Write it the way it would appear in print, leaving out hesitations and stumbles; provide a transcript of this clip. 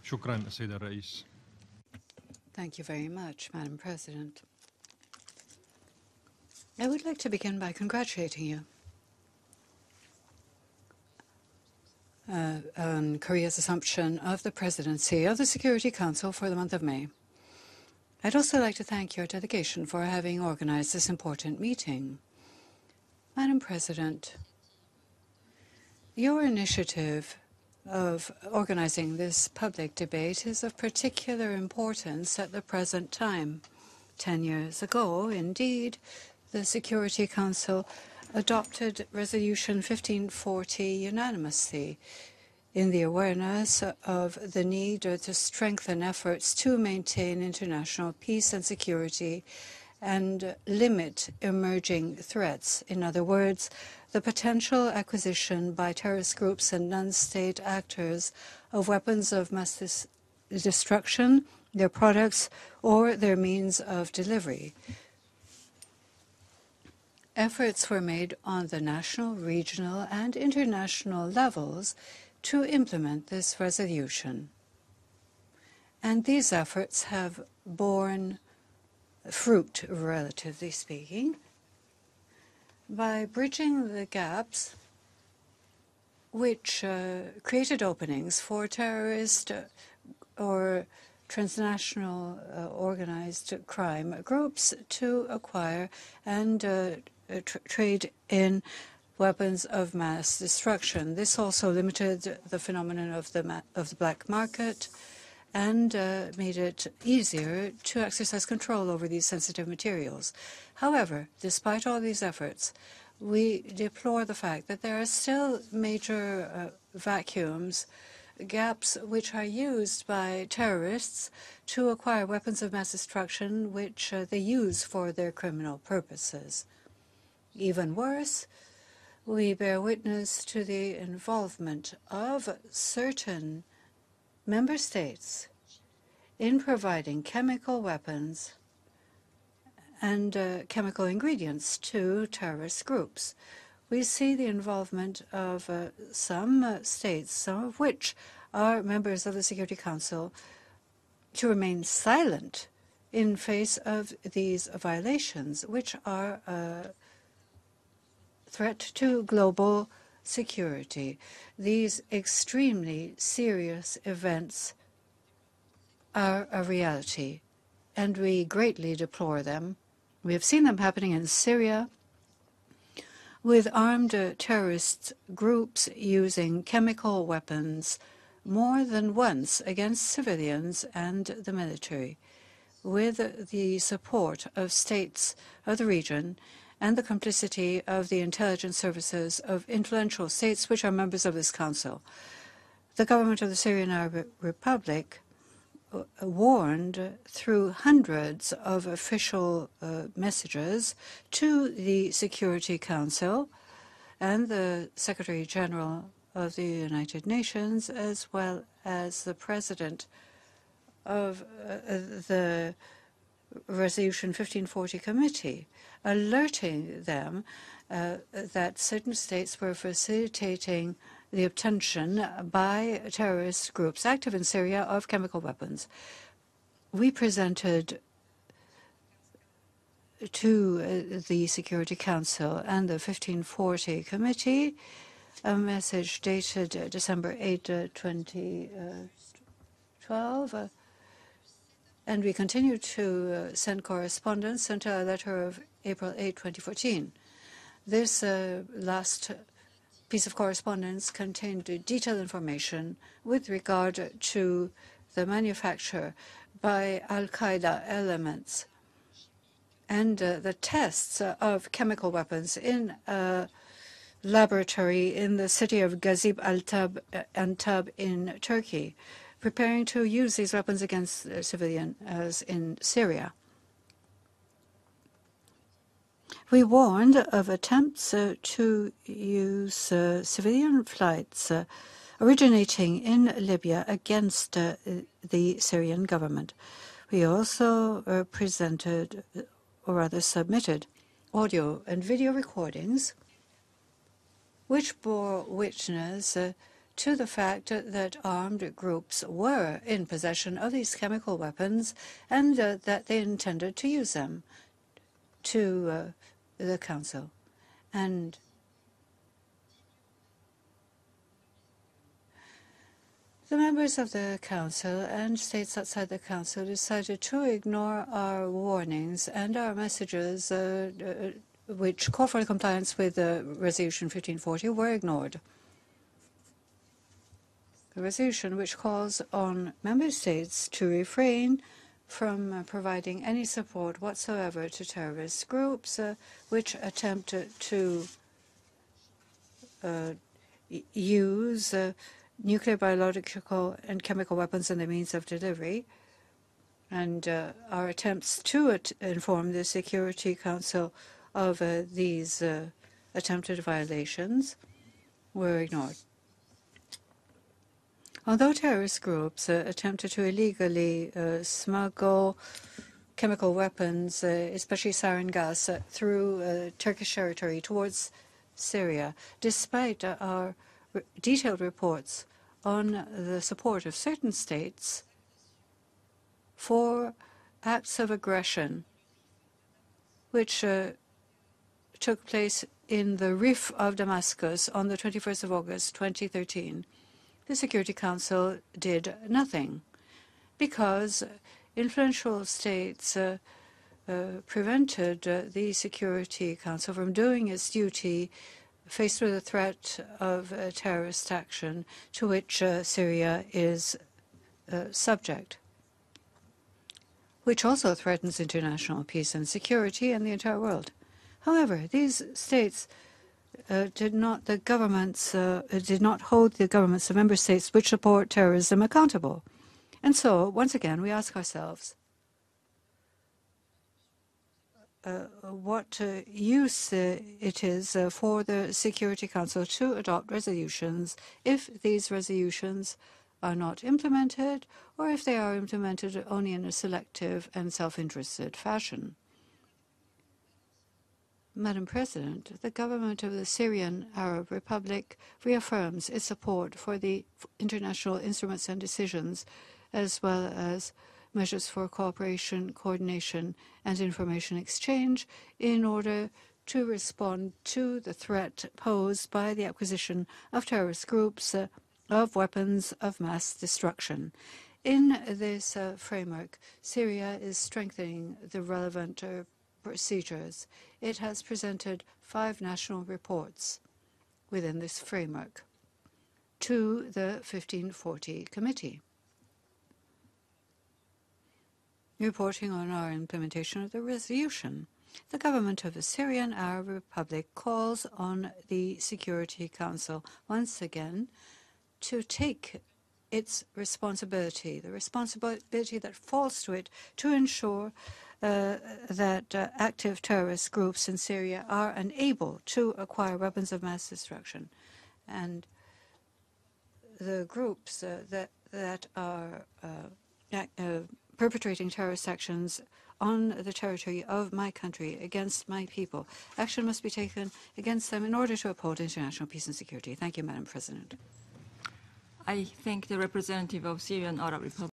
شكرا السيدة الرئيس. Thank you very much, Madam President. I would like to begin by congratulating you on Korea's assumption of the presidency of the Security Council for the month of May. I'd also like to thank your delegation for having organized this important meeting. Madam President, your initiative of organizing this public debate is of particular importance at the present time. 10 years ago, indeed, the Security Council adopted Resolution 1540 unanimously in the awareness of the need to strengthen efforts to maintain international peace and security and limit emerging threats. In other words, the potential acquisition by terrorist groups and non-state actors of weapons of mass destruction, their products, or their means of delivery. Efforts were made on the national, regional, and international levels to implement this resolution. And these efforts have borne fruit, relatively speaking, by bridging the gaps which created openings for terrorist or transnational organized crime groups to acquire and trade in weapons of mass destruction. This also limited the phenomenon of the black market and made it easier to exercise control over these sensitive materials. However, despite all these efforts, we deplore the fact that there are still major vacuums, gaps which are used by terrorists to acquire weapons of mass destruction which they use for their criminal purposes. Even worse, we bear witness to the involvement of certain member states in providing chemical weapons and chemical ingredients to terrorist groups. We see the involvement of some states, some of which are members of the Security Council, to remain silent in face of these violations, which are a threat to global security. These extremely serious events are a reality, and we greatly deplore them. We have seen them happening in Syria, with armed terrorist groups using chemical weapons more than once against civilians and the military, with the support of states of the region and the complicity of the intelligence services of influential states which are members of this council. The government of the Syrian Arab Republic warned through hundreds of official messages to the Security Council and the Secretary General of the United Nations, as well as the President of the Resolution 1540 Committee, alerting them that certain states were facilitating the obtention by terrorist groups active in Syria of chemical weapons. We presented to the Security Council and the 1540 Committee a message dated December 8, 2012, and we continue to send correspondence until a letter of April 8, 2014. This last piece of correspondence contained detailed information with regard to the manufacture by al-Qaeda elements and the tests of chemical weapons in a laboratory in the city of Gazib al-Antab in Turkey, preparing to use these weapons against civilians in Syria. We warned of attempts to use civilian flights originating in Libya against the Syrian government. We also presented, or rather submitted, audio and video recordings which bore witness to the fact that armed groups were in possession of these chemical weapons and that they intended to use them to the Council. And the members of the Council and states outside the Council decided to ignore our warnings and our messages which call for compliance with Resolution 1540 were ignored. The resolution which calls on member states to refrain from providing any support whatsoever to terrorist groups which attempt to use nuclear, biological, and chemical weapons and the means of delivery, and our attempts to inform the Security Council of these attempted violations were ignored. Although terrorist groups attempted to illegally smuggle chemical weapons, especially sarin gas, through Turkish territory towards Syria, despite our detailed reports on the support of certain states for acts of aggression which took place in the Rif of Damascus on the 21st of August, 2013, the Security Council did nothing because influential states prevented the Security Council from doing its duty faced with the threat of terrorist action to which Syria is subject, which also threatens international peace and security in the entire world. However, these states did not hold the governments of member states which support terrorism accountable. And so, once again, we ask ourselves, what use it is for the Security Council to adopt resolutions if these resolutions are not implemented, or if they are implemented only in a selective and self-interested fashion. Madam President, the government of the Syrian Arab Republic reaffirms its support for the international instruments and decisions, as well as measures for cooperation, coordination, and information exchange in order to respond to the threat posed by the acquisition of terrorist groups of weapons of mass destruction. In this framework, Syria is strengthening the relevant procedures. It has presented 5 national reports within this framework to the 1540 Committee, reporting on our implementation of the resolution. The government of the Syrian Arab Republic calls on the Security Council once again to take its responsibility, the responsibility that falls to it, to ensure that active terrorist groups in Syria are unable to acquire weapons of mass destruction. And the groups that are perpetrating terrorist actions on the territory of my country against my people, action must be taken against them in order to uphold international peace and security. Thank you, Madam President. I thank the representative of Syrian Arab Republic.